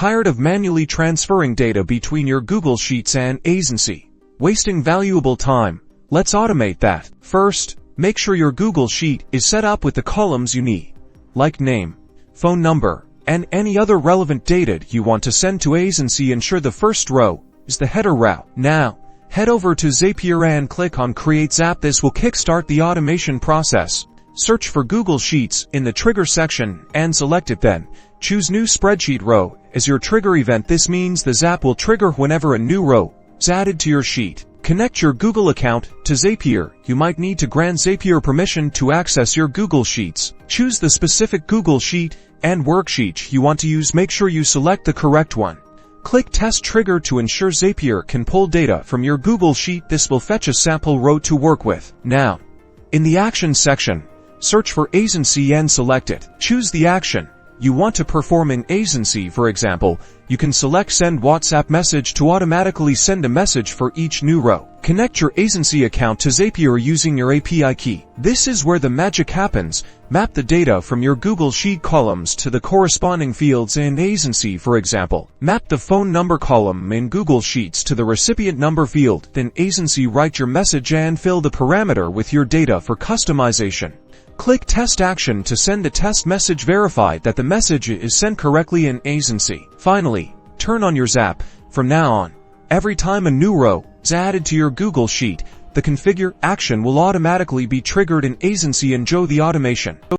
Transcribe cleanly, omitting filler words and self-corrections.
Tired of manually transferring data between your Google Sheets and Aisensy? Wasting valuable time? Let's automate that. First, make sure your Google Sheet is set up with the columns you need, like name, phone number, and any other relevant data you want to send to Aisensy. Ensure the first row is the header row. Now, head over to Zapier and click on Create Zap. This will kickstart the automation process. Search for Google Sheets in the Trigger section and select it. Then, choose New Spreadsheet Row as your trigger event. This means the Zap will trigger whenever a new row is added to your sheet. Connect your Google account to Zapier. You might need to grant Zapier permission to access your Google Sheets. Choose the specific Google Sheet and worksheet you want to use. Make sure you select the correct one. Click Test Trigger to ensure Zapier can pull data from your Google Sheet. This will fetch a sample row to work with. Now, in the Actions section, search for Aisensy and select it. Choose the action you want to perform in Aisensy. For example, you can select Send WhatsApp Message to automatically send a message for each new row. Connect your Aisensy account to Zapier using your API key. This is where the magic happens. Map the data from your Google Sheet columns to the corresponding fields in Aisensy. For example, map the phone number column in Google Sheets to the recipient number field. Then Aisensy write your message and fill the parameter with your data for customization. Click Test Action to send a test message. Verify that the message is sent correctly in Aisensy. Finally, turn on your Zap. From now on, every time a new row is added to your Google Sheet, the Configure action will automatically be triggered in Aisensy. Enjoy the automation.